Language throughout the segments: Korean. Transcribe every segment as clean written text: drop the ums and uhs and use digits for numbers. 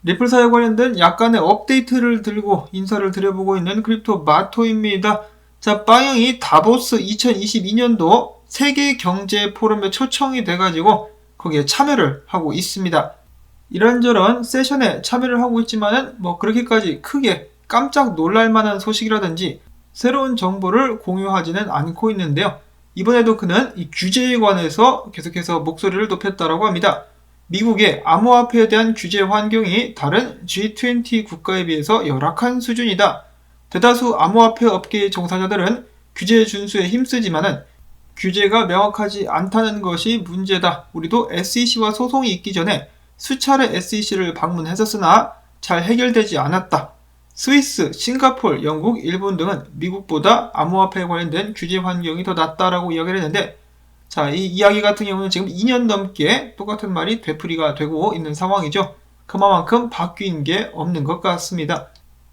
리플사에 관련된 약간의 업데이트를 들고 인사를 드려보고 있는 크립토 마토입니다. 자, 빵형이 다보스 2022년도 세계경제 포럼에 초청이 돼가지고 거기에 참여를 하고 있습니다. 이런저런 세션에 참여를 하고 있지만은 그렇게까지 크게 깜짝 놀랄만한 소식이라든지 새로운 정보를 공유하지는 않고 있는데요. 이번에도 그는 이 규제에 관해서 계속해서 목소리를 높였다고 합니다. 미국의 암호화폐에 대한 규제 환경이 다른 G20 국가에 비해서 열악한 수준이다. 대다수 암호화폐 업계의 종사자들은 규제 준수에 힘쓰지만은 규제가 명확하지 않다는 것이 문제다. 우리도 SEC와 소송이 있기 전에 수차례 SEC를 방문했었으나 잘 해결되지 않았다. 스위스, 싱가포르, 영국, 일본 등은 미국보다 암호화폐에 관련된 규제 환경이 더 낫다라고 이야기를 했는데, 자, 이 이야기 같은 경우는 지금 2년 넘게 똑같은 말이 되풀이가 되고 있는 상황이죠. 그만큼 바뀐 게 없는 것 같습니다.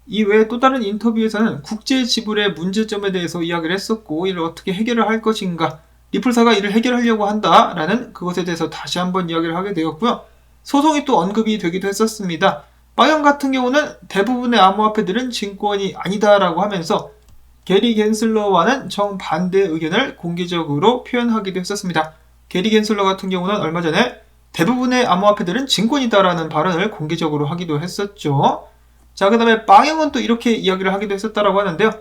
이 외에 또 다른 인터뷰에서는 국제 지불의 문제점에 대해서 이야기를 했었고, 이를 어떻게 해결을 할 것인가, 리플사가 이를 해결하려고 한다라는 그것에 대해서 다시 한번 이야기를 하게 되었고요. 소송이 또 언급이 되기도 했었습니다. 빵형 같은 경우는 대부분의 암호화폐들은 증권이 아니다라고 하면서 게리 겐슬러와는 정반대 의견을 공개적으로 표현하기도 했었습니다. 게리 겐슬러 같은 경우는 얼마 전에 대부분의 암호화폐들은 증권이다라는 발언을 공개적으로 하기도 했었죠. 자, 그 다음에 빵형은 또 이렇게 이야기를 하기도 했었다라고 하는데요.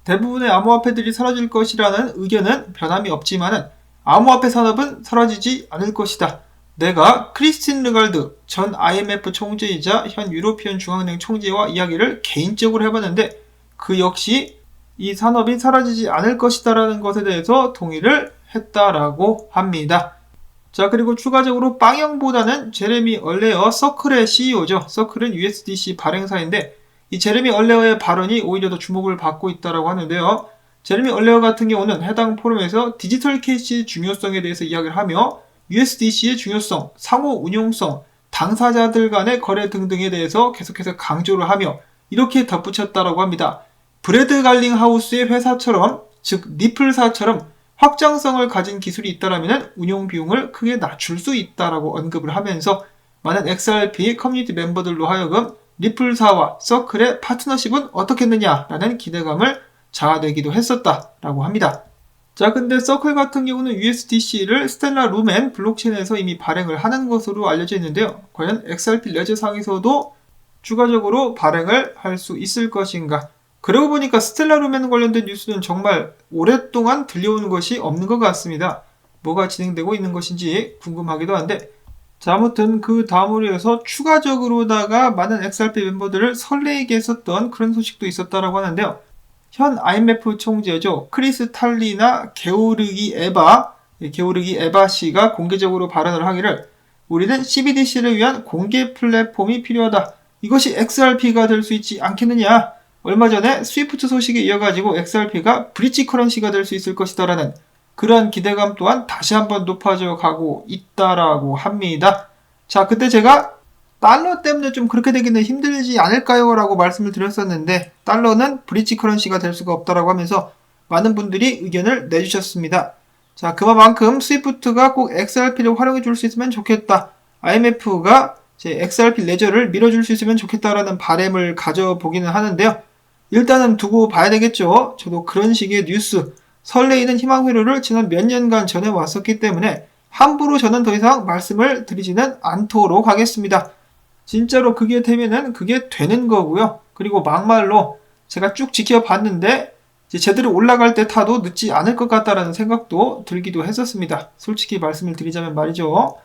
대부분의 암호화폐들이 사라질 것이라는 의견은 변함이 없지만은 암호화폐 산업은 사라지지 않을 것이다. 내가 크리스틴 르갈드 전 IMF 총재이자 현 유로피언 중앙은행 총재와 이야기를 개인적으로 해봤는데 그 역시 이 산업이 사라지지 않을 것이다라는 것에 대해서 동의를 했다라고 합니다. 자, 그리고 추가적으로 빵형보다는 제레미 얼레어 서클의 CEO죠. 서클은 USDC 발행사인데 이 제레미 얼레어의 발언이 오히려 더 주목을 받고 있다라고 하는데요. 제레미 얼레어 같은 경우는 해당 포럼에서 디지털 캐시 중요성에 대해서 이야기를 하며 USDC의 중요성, 상호 운용성, 당사자들 간의 거래 등등에 대해서 계속해서 강조를 하며 이렇게 덧붙였다라고 합니다. 브래드 갈링하우스의 회사처럼, 즉 리플사처럼 확장성을 가진 기술이 있다라면 운용 비용을 크게 낮출 수 있다라고 언급을 하면서 많은 XRP 커뮤니티 멤버들로 하여금 리플사와 서클의 파트너십은 어떻겠느냐라는 기대감을 자아내기도 했었다라고 합니다. 자, 근데 서클 같은 경우는 USDC를 스텔라 루멘 블록체인에서 이미 발행을 하는 것으로 알려져 있는데요. 과연 XRP 레저상에서도 추가적으로 발행을 할 수 있을 것인가? 그러고 보니까 스텔라 루멘 관련된 뉴스는 정말 오랫동안 들려오는 것이 없는 것 같습니다. 뭐가 진행되고 있는 것인지 궁금하기도 한데, 자, 아무튼 그 다음으로 해서 추가적으로다가 많은 XRP 멤버들을 설레게 했었던 그런 소식도 있었다라고 하는데요. 현 IMF 총재죠. 크리스탈리나 게오르기 에바 씨가 공개적으로 발언을 하기를 우리는 CBDC를 위한 공개 플랫폼이 필요하다. 이것이 XRP가 될 수 있지 않겠느냐. 얼마 전에 스위프트 소식에 이어가지고 XRP가 브릿지 커런시가 될 수 있을 것이다라는 그러한 기대감 또한 다시 한번 높아져 가고 있다라고 합니다. 자, 그때 제가 달러 때문에 좀 그렇게 되기는 힘들지 않을까요? 라고 말씀을 드렸었는데 달러는 브릿지 커런시가 될 수가 없다라고 하면서 많은 분들이 의견을 내주셨습니다. 자, 그만큼 스위프트가 꼭 XRP를 활용해 줄 수 있으면 좋겠다. IMF가 제 XRP 레저를 밀어줄 수 있으면 좋겠다라는 바람을 가져보기는 하는데요. 일단은 두고 봐야 되겠죠. 저도 그런 식의 뉴스, 설레이는 희망 회로를 지난 몇 년간 전해왔었기 때문에 함부로 저는 더 이상 말씀을 드리지는 않도록 하겠습니다. 진짜로 그게 되면은 그게 되는 거고요. 그리고 막말로 제가 쭉 지켜봤는데 이제 제대로 올라갈 때 타도 늦지 않을 것 같다라는 생각도 들기도 했었습니다. 솔직히 말씀을 드리자면 말이죠.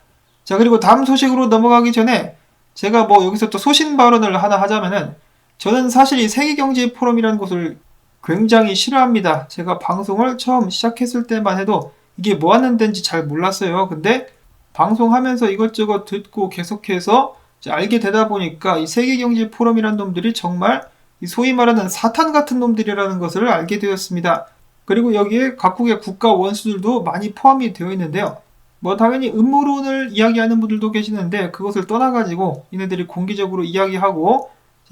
자, 그리고 다음 소식으로 넘어가기 전에 제가 여기서 또 소신 발언을 하나 하자면은 저는 사실 이 세계경제 포럼이라는 곳을 굉장히 싫어합니다. 제가 방송을 처음 시작했을 때만 해도 이게 뭐 하는 데인지 잘 몰랐어요. 근데 방송하면서 이것저것 듣고 계속해서 알게 되다 보니까 이 세계경제 포럼이라는 놈들이 정말 소위 말하는 사탄 같은 놈들이라는 것을 알게 되었습니다. 그리고 여기에 각국의 국가 원수들도 많이 포함이 되어 있는데요. 당연히 음모론을 이야기하는 분들도 계시는데 그것을 떠나가지고 이네들이 공개적으로 이야기하고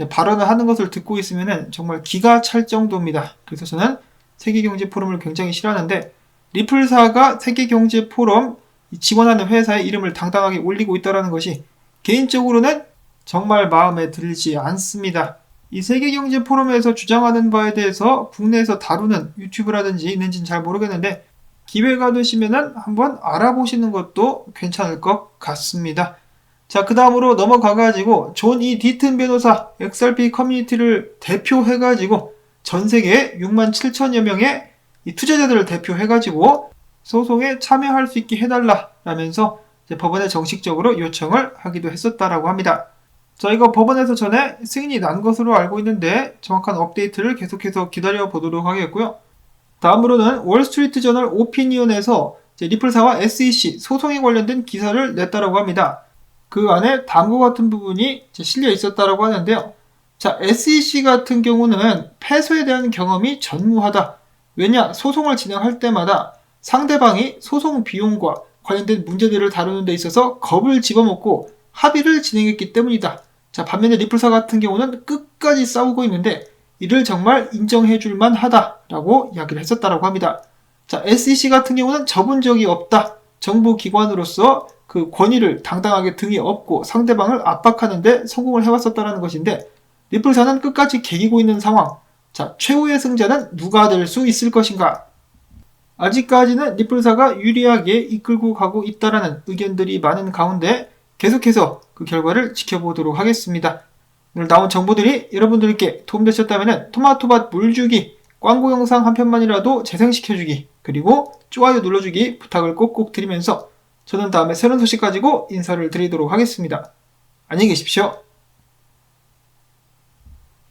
발언을 하는 것을 듣고 있으면 정말 기가 찰 정도입니다. 그래서 저는 세계경제 포럼을 굉장히 싫어하는데 리플사가 세계경제 포럼 지원하는 회사의 이름을 당당하게 올리고 있다는 것이 개인적으로는 정말 마음에 들지 않습니다. 이 세계경제 포럼에서 주장하는 바에 대해서 국내에서 다루는 유튜브라든지 있는지는 잘 모르겠는데 기회가 되시면은 한번 알아보시는 것도 괜찮을 것 같습니다. 자, 그 다음으로 넘어가가지고 존 이 디튼 변호사 XRP 커뮤니티를 대표해가지고 전 세계 6만 7천여 명의 이 투자자들을 대표해가지고 소송에 참여할 수 있게 해달라라면서 법원에 정식적으로 요청을 하기도 했었다라고 합니다. 자, 이거 법원에서 전에 승인이 난 것으로 알고 있는데 정확한 업데이트를 계속해서 기다려 보도록 하겠고요. 다음으로는 월스트리트 저널 오피니언에서 리플사와 SEC 소송에 관련된 기사를 냈다라고 합니다. 그 안에 다음과 같은 부분이 실려 있었다라고 하는데요. 자, SEC 같은 경우는 패소에 대한 경험이 전무하다. 왜냐? 소송을 진행할 때마다 상대방이 소송 비용과 관련된 문제들을 다루는 데 있어서 겁을 집어먹고 합의를 진행했기 때문이다. 자, 반면에 리플사 같은 경우는 끝까지 싸우고 있는데 이를 정말 인정해줄 만하다라고 이야기를 했었다라고 합니다. 자, SEC 같은 경우는 접은 적이 없다. 정부기관으로서 그 권위를 당당하게 등에 업고 상대방을 압박하는데 성공을 해왔었다라는 것인데 리플사는 끝까지 개기고 있는 상황. 자, 최후의 승자는 누가 될 수 있을 것인가? 아직까지는 리플사가 유리하게 이끌고 가고 있다라는 의견들이 많은 가운데 계속해서 그 결과를 지켜보도록 하겠습니다. 오늘 나온 정보들이 여러분들께 도움되셨다면 토마토밭 물주기, 광고 영상 한 편만이라도 재생시켜주기, 그리고 좋아요 눌러주기 부탁을 꼭꼭 드리면서 저는 다음에 새로운 소식 가지고 인사를 드리도록 하겠습니다. 안녕히 계십시오.